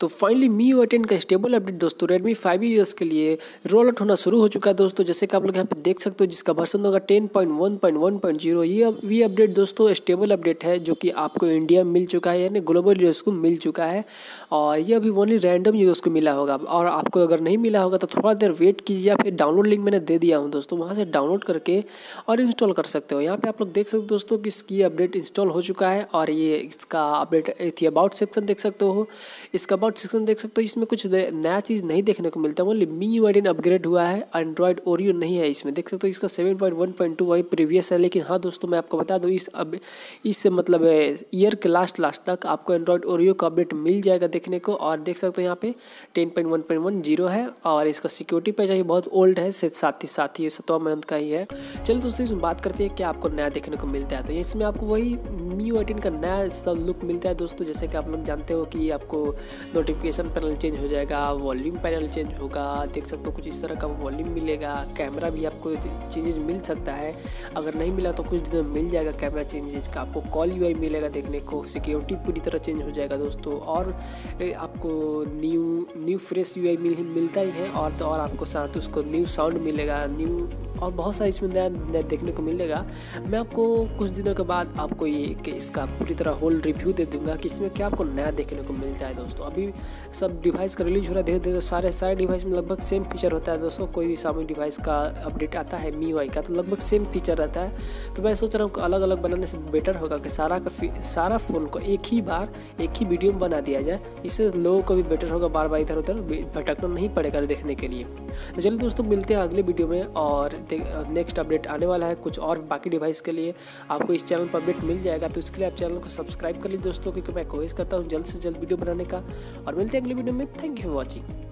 तो finally MIUI 10 का stable update दोस्तों Redmi 5 यूजर्स के लिए रोल आउट होना शुरू हो चुका है दोस्तों। जैसे कि आप लोग यहाँ पे देख सकते हो, जिसका वर्जन होगा 10.1.1.0। ये अपडेट दोस्तों स्टेबल अपडेट है जो कि आपको इंडिया में मिल चुका है, यानी ग्लोबल यूजर्स को मिल चुका है। और ये अभी ओनली रैंडम यूजर्स को मिला होगा, और आपको अगर नहीं मिला होगा तो थोड़ा देर वेट कीजिए, या फिर डाउनलोड लिंक मैंने दे दिया हूँ दोस्तों, वहाँ से डाउनलोड करके और इंस्टॉल कर सकते हो। यहाँ पे आप लोग देख सकते हो दोस्तों कि इसकी अपडेट इंस्टॉल हो चुका है। और ये इसका अपडेट अबाउट सेक्शन देख सकते हो, इसका अबाउट सेक्शन देख सकते हो। इसमें कुछ नया चीज़ नहीं देखने को मिलता है, ओनली MIUI 10 अपग्रेड हुआ है, एंड्रॉयड ओरियो नहीं है इसमें। देख सकते हो इसका 7.1.2 वही प्रीवियस है। लेकिन हाँ दोस्तों, मैं आपको बता दूँ इस मतलब ईयर के लास्ट तक आपको एंड्रॉयड ओरियो का अपडेट मिल जाएगा देखने को। और देख सकते हो यहाँ पे 10.1.10 है, और इसका सिक्योरिटी पैच है बहुत ओल्ड है, साथ ही 7वां मंथ का ही है। चलिए दोस्तों, इसमें बात करते हैं क्या आपको नया देखने को मिलता है। तो इसमें आपको वही MIUI 10 का नया सब लुक मिलता है दोस्तों। जैसे कि आप लोग जानते हो कि आपको नोटिफिकेशन पैनल चेंज हो जाएगा, वॉल्यूम पैनल चेंज होगा, देख सकते हो कुछ इस तरह का वॉल्यूम मिलेगा। कैमरा भी आपको चेंजेस मिल सकता है, अगर नहीं मिला तो कुछ दिनों में मिल जाएगा कैमरा चेंजेस का। आपको कॉल UI मिलेगा देखने को, सिक्योरिटी पूरी तरह चेंज हो जाएगा दोस्तों। और आपको न्यू फ्रेश UI मिलता ही है, और आपको साथ उसको न्यू साउंड मिलेगा, न्यू और बहुत सारा इसमें नया देखने को मिलेगा। मैं आपको कुछ दिनों के बाद आपको इसका पूरी तरह होल रिव्यू दे दूंगा कि इसमें क्या आपको नया देखने को मिलता है दोस्तों। अभी सब डिवाइस का रिलीज हो रहा है, धीरे सारे डिवाइस में लगभग सेम फीचर होता है दोस्तों। कोई भी सामूहिक डिवाइस का अपडेट आता है MIUI का तो लगभग सेम फीचर रहता है। तो मैं सोच रहा हूँ अलग अलग बनाने से बेटर होगा कि सारा फ़ोन को एक ही वीडियो में बना दिया जाए। इससे लोगों को भी बेटर होगा, बार बार इधर उधर भटकना नहीं पड़ेगा देखने के लिए। तो चलिए दोस्तों, मिलते हैं अगले वीडियो में, और नेक्स्ट अपडेट आने वाला है कुछ और बाकी डिवाइस के लिए। आपको इस चैनल पर अपडेट मिल जाएगा, तो इसके लिए आप चैनल को सब्सक्राइब कर लीजिए दोस्तों, क्योंकि मैं कोशिश करता हूँ जल्द से जल्द वीडियो बनाने का। और मिलते हैं अगले वीडियो में। Thank you for watching.